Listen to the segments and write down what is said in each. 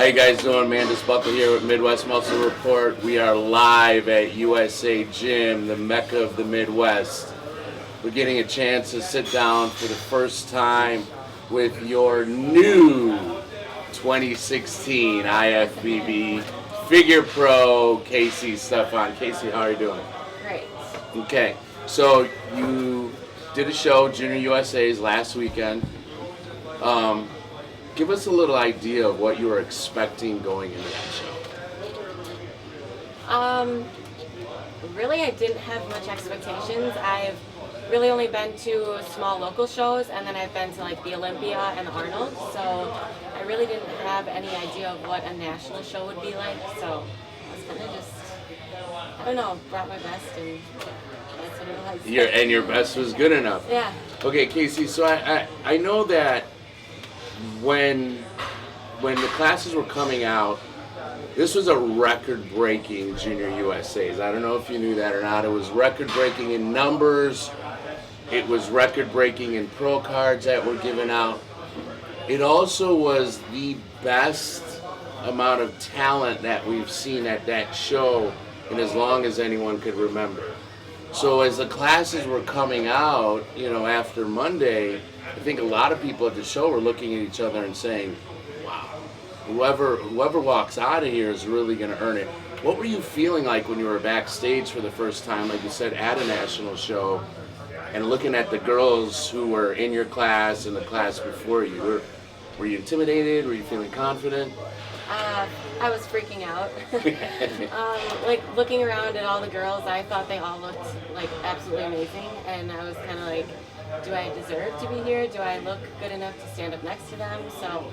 you guys doing? Mandus Buckle here with Midwest Muscle Report. We are live at USA Gym, the Mecca of the Midwest. We're getting a chance to sit down for the first time with your new 2016 IFBB Figure Pro, Kacey, Stefan. Kacey, how are you doing? Great. Okay, so you did a show, Junior USA's, last weekend. Give us a little idea of what you were expecting going into that show. Really, I didn't have much expectations. I've really only been to small local shows, and then I've been to like the Olympia and the Arnold, so I really didn't have any idea of what a national show would be like, so I was kind of just, I don't know, brought my best, and that's what it was. And your best was good enough. Yeah. Okay, Kacey, so I know that when the classes were coming out, this was a record-breaking Junior USA's. I don't know if you knew that or not. It was record-breaking in numbers. It was record-breaking in pro cards that were given out. It also was the best amount of talent that we've seen at that show in as long as anyone could remember. So as the classes were coming out, after Monday, I think a lot of people at the show were looking at each other and saying, wow, whoever walks out of here is really going to earn it. What were you feeling like when you were backstage for the first time, like you said, at a national show, and looking at the girls who were in your class and the class before you? Were you intimidated? Were you feeling confident? I was freaking out. Like looking around at all the girls, I thought they all looked like absolutely amazing, and I was kind of like, do I deserve to be here? Do I look good enough to stand up next to them? So,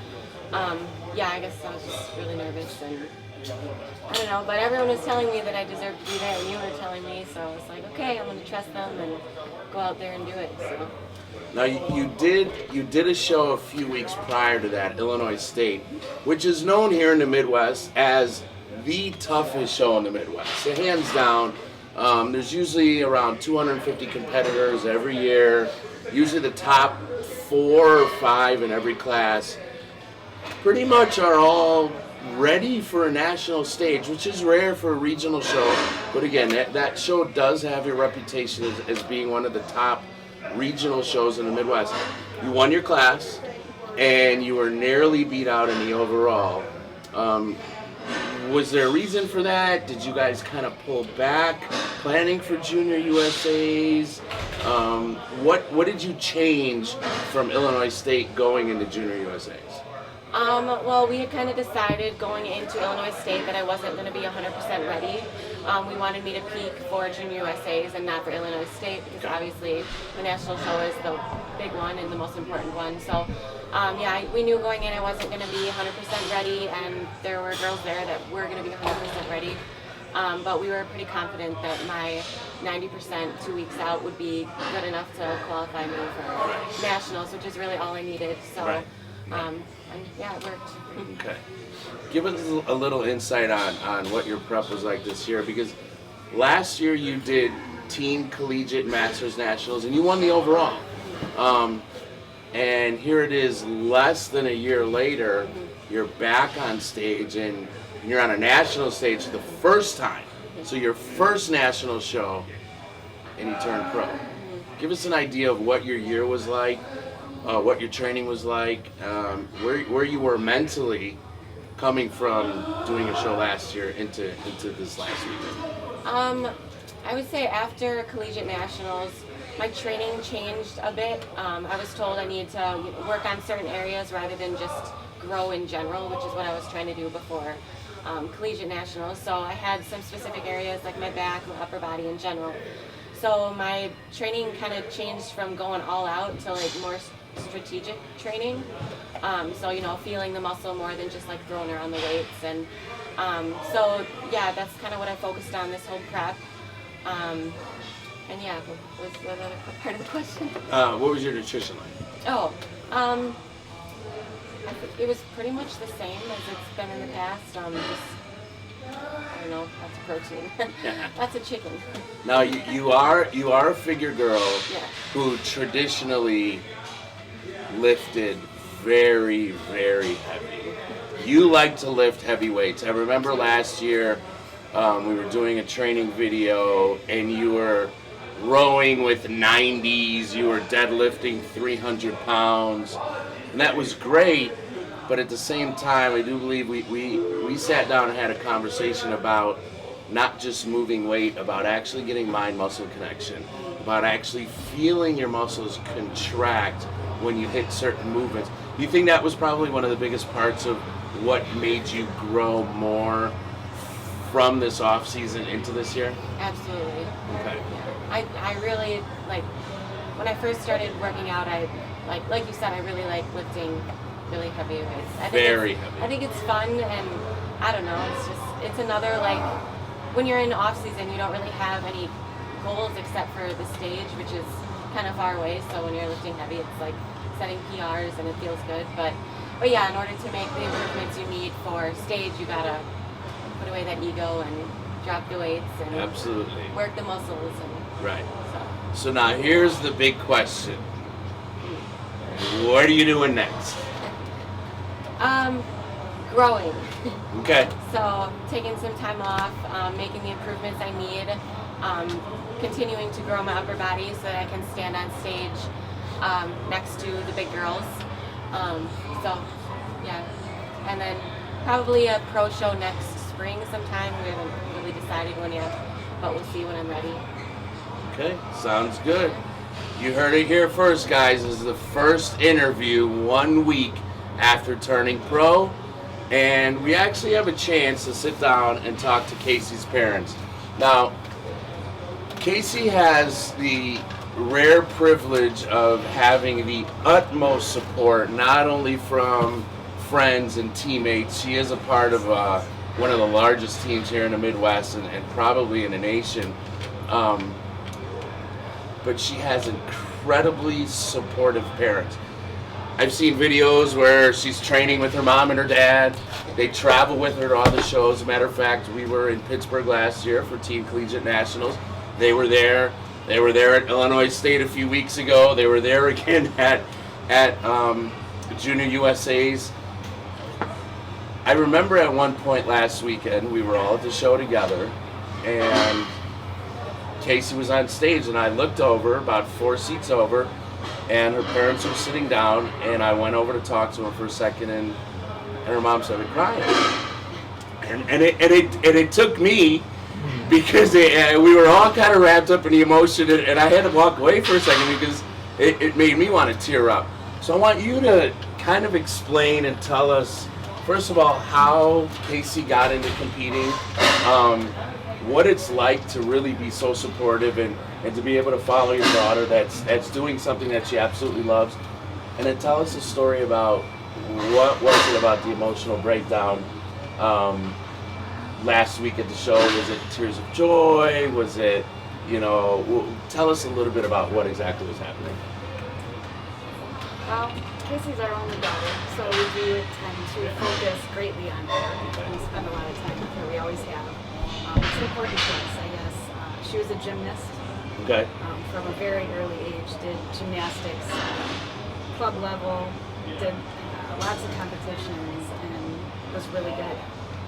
I guess I was just really nervous, and I don't know, but everyone was telling me that I deserved to be there, and you were telling me, so I was like, okay, I'm going to trust them and go out there and do it. So. Now you did a show a few weeks prior to that, Illinois State, which is known here in the Midwest as the toughest show in the Midwest. So hands down, there's usually around 250 competitors every year. Usually the top 4 or 5 in every class pretty much are all ready for a national stage, which is rare for a regional show. But again, that show does have a reputation as being one of the top regional shows in the Midwest. You won your class, and you were narrowly beat out in the overall. Was there a reason for that? Did you guys kind of pull back planning for Junior USA's? What did you change from Illinois State going into Junior USA's? Well, we had kind of decided going into Illinois State that I wasn't going to be 100% ready. We wanted me to peak for Junior USA's and not for Illinois State, because obviously the national show is the big one and the most important one. So, we knew going in I wasn't going to be 100% ready, and there were girls there that were going to be 100% ready. But we were pretty confident that my 90% 2 weeks out would be good enough to qualify me for nationals, which is really all I needed. So. Right. It worked. Okay. Give us a little insight on what your prep was like this year, because last year you did Teen Collegiate Masters Nationals and you won the overall. And here it is, less than a year later, you're back on stage and you're on a national stage for the first time. So your first national show, and you turned pro. Give us an idea of what your year was like. What your training was like, where you were mentally coming from doing a show last year into this last weekend. I would say after Collegiate Nationals, my training changed a bit. I was told I needed to work on certain areas rather than just grow in general, which is what I was trying to do before Collegiate Nationals. So I had some specific areas like my back, my upper body in general. So my training kind of changed from going all out to like more strategic training. Feeling the muscle more than just like throwing around the weights. And that's kind of what I focused on this whole prep. Was the other part of the question? What was your nutrition like? I think it was pretty much the same as it's been in the past. I don't know, lots of protein. Lots of chicken. Now you are a figure girl who traditionally lifted very, very heavy. You like to lift heavy weights. I remember last year we were doing a training video and you were rowing with 90s, you were deadlifting 300 pounds, and that was great. But at the same time, I do believe we sat down and had a conversation about not just moving weight, about actually getting mind-muscle connection, about actually feeling your muscles contract when you hit certain movements. Do you think that was probably one of the biggest parts of what made you grow more from this off season into this year? Absolutely. Okay. I really, like, when I first started working out, I, like you said, I really like lifting really heavy weights. Very heavy. I think it's fun, and I don't know, it's another, like, when you're in off season, you don't really have any goals except for the stage, which is kind of far away, so when you're lifting heavy, it's like setting PRs and it feels good, but yeah, in order to make the improvements you need for stage, you gotta put away that ego and drop the weights and absolutely work the muscles. And right. So now here's the big question. What are you doing next? Growing. Okay. So taking some time off, making the improvements I need, continuing to grow my upper body so that I can stand on stage next to the big girls. So yeah, and then probably a pro show next spring sometime. We haven't really decided when yet, but we'll see when I'm ready. Okay, sounds good. You heard it here first, guys. This is the first interview 1 week after turning pro, and we actually have a chance to sit down and talk to Kacey's parents. Now, Kacey has the rare privilege of having the utmost support, not only from friends and teammates. She is a part of one of the largest teams here in the Midwest and probably in the nation. But she has incredibly supportive parents. I've seen videos where she's training with her mom and her dad. They travel with her to all the shows. As a matter of fact, we were in Pittsburgh last year for Team Collegiate Nationals. They were there. They were there at Illinois State a few weeks ago. They were there again at Junior USA's. I remember at one point last weekend, we were all at the show together, and Kacey was on stage, and I looked over, about 4 seats over, and her parents were sitting down, and I went over to talk to her for a second, and her mom started crying. And it took me, because we were all kind of wrapped up in the emotion, and I had to walk away for a second because it made me want to tear up. So I want you to kind of explain and tell us, first of all, how Kacey got into competing, what it's like to really be so supportive and to be able to follow your daughter that's doing something that she absolutely loves, and then tell us a story about what was it about the emotional breakdown last week at the show. Was it tears of joy? Was it, tell us a little bit about what exactly was happening. Well, Kacey's our only daughter, so we do tend to focus greatly on her. We spend a lot of time with her, we always have. It's important to us, I guess. She was a gymnast. Okay. From a very early age, did gymnastics, club level, did lots of competitions, and was really good.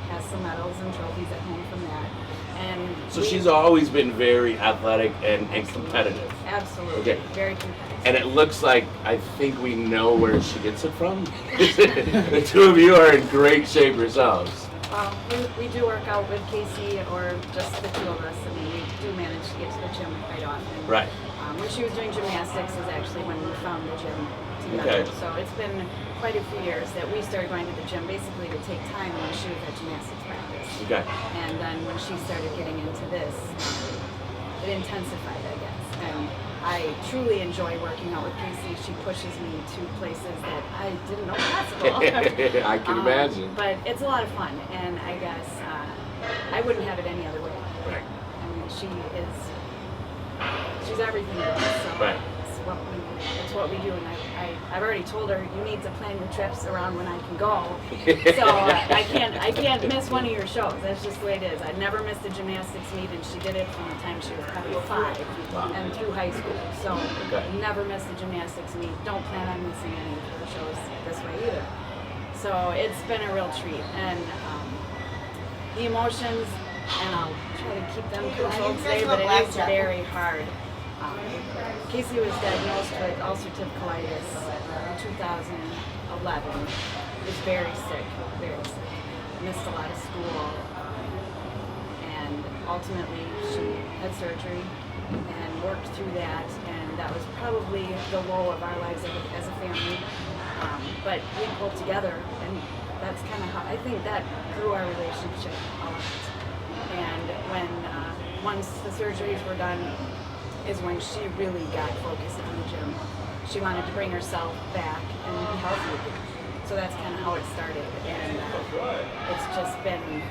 Has some medals and trophies at home from that. And so she's always been very athletic and competitive. Absolutely. Okay. Very competitive. And it looks like, I think we know where she gets it from. The two of you are in great shape yourselves. Well, we do work out with Kacey, or just the two of us. I mean, we do manage to get to the gym quite often. Right. When she was doing gymnastics is actually when we found the gym together. Okay. So it's been quite a few years that we started going to the gym basically to take time when she was at gymnastics practice. Okay. And then when she started getting into this, it intensified, I guess. And I truly enjoy working out with Kacey. She pushes me to places that I didn't know possible. I can imagine. But it's a lot of fun, and I guess I wouldn't have it any other way. Right. I mean, she's everything to us. So right. It's what we do, and I've already told her you need to plan your trips around when I can go. So I can't miss one of your shows. That's just the way it is. I never missed a gymnastics meet, and she did it from the time she was probably 5 and through high school. So never missed a gymnastics meet. Don't plan on missing any of her shows this way either. So it's been a real treat, and the emotions, and I'll try to keep them controlled today, but it is very hard. Kacey was diagnosed with ulcerative colitis in 2011. Was very sick, missed a lot of school, and ultimately she had surgery and worked through that, and that was probably the low of our lives as a family. But we pulled together, and that's kind of how I think that grew our relationship a lot. And when once the surgeries were done, is when she really got focused on the gym. She wanted to bring herself back and be healthy again. So that's kind of how it started, and it's just been,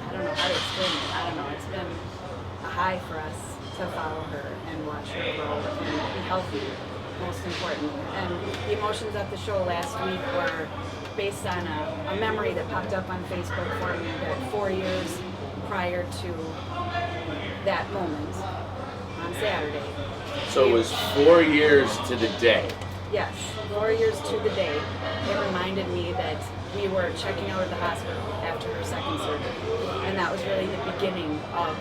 I don't know how to explain it. I don't know. It's been a high for us to follow her and watch her grow and be healthy, most important. And the emotions at the show last week were based on a memory that popped up on Facebook for me that 4 years prior to that moment on Saturday. So it was 4 years to the day. Yes, 4 years to the day. It reminded me that we were checking out of the hospital after her second surgery. And that was really the beginning of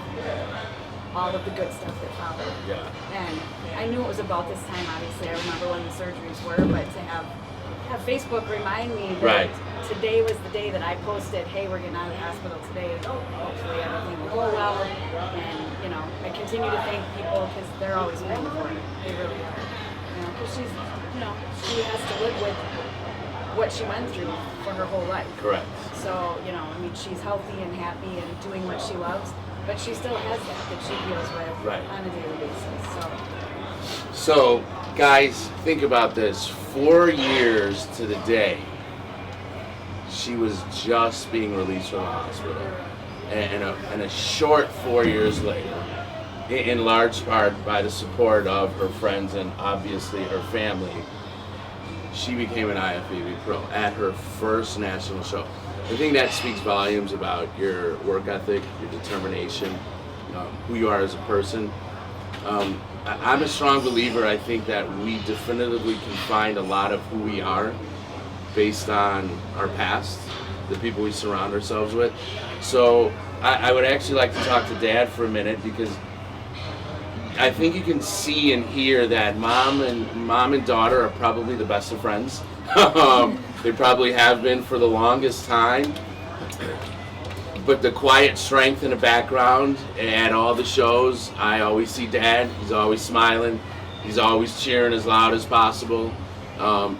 all of the good stuff that followed. Yeah. And I knew it was about this time, obviously. I remember when the surgeries were, but to have Facebook remind me that today was the day that I posted, hey, we're getting out of the hospital today. Hopefully everything will go well. And, you know, I continue to thank people because they're always praying for her. They really are. You know, because she's, you know, she has to live with what she went through for her whole life. Correct. So, you know, I mean, she's healthy and happy and doing what she loves, but she still has that she deals with on a daily basis. So, guys, think about this. 4 years to the day, she was just being released from the hospital. And a short 4 years later, in large part by the support of her friends and obviously her family, she became an IFBB pro at her first national show. I think that speaks volumes about your work ethic, your determination, who you are as a person. I'm a strong believer. I think that we definitively can find a lot of who we are based on our past, the people we surround ourselves with. So I would actually like to talk to Dad for a minute, because I think you can see and hear that mom and daughter are probably the best of friends. They probably have been for the longest time. But the quiet strength in the background at all the shows, I always see Dad. He's always smiling. He's always cheering as loud as possible.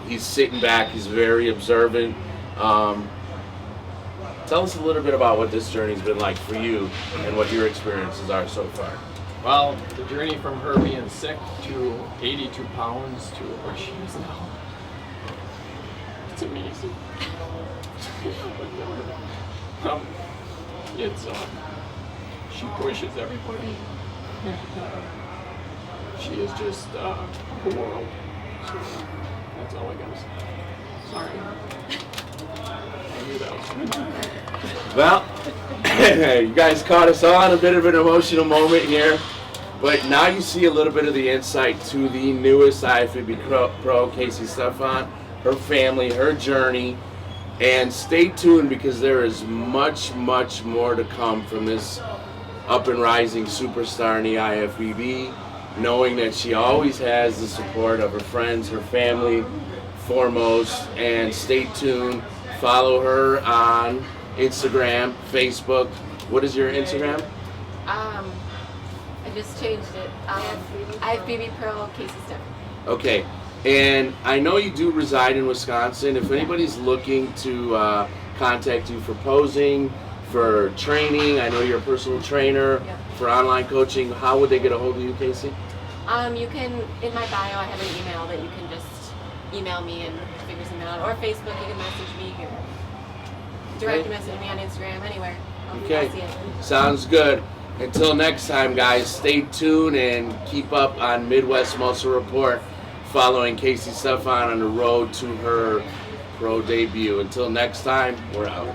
He's sitting back. He's very observant. Tell us a little bit about what this journey's been like for you and what your experiences are so far. Well, the journey from her being sick to 82 pounds to where she is now, it's amazing. She pushes everybody. She is just the world. So that's all I gotta say. Sorry. I knew that was coming. Well, you guys caught us on a bit of an emotional moment here, but now you see a little bit of the insight to the newest IFBB pro, Kacey Stefan, her family, her journey. And stay tuned, because there is much, much more to come from this up and rising superstar in the IFBB, knowing that she always has the support of her friends, her family foremost. And stay tuned. Follow her on Instagram, Facebook. What is your Instagram? I just changed it. IFBB Pro Kacey Stefan. Okay. And I know you do reside in Wisconsin. If anybody's looking to contact you for posing, for training, I know you're a personal trainer, for online coaching, how would they get a hold of you, Kacey? You can, in my bio, I have an email that you can just email me and figure something out. Or Facebook, you can message me, or direct message me on Instagram, anywhere. I'll see it. Sounds good. Until next time, guys, stay tuned and keep up on Midwest Muscle Report, following Kacey Stefan on the road to her pro debut. Until next time, we're out.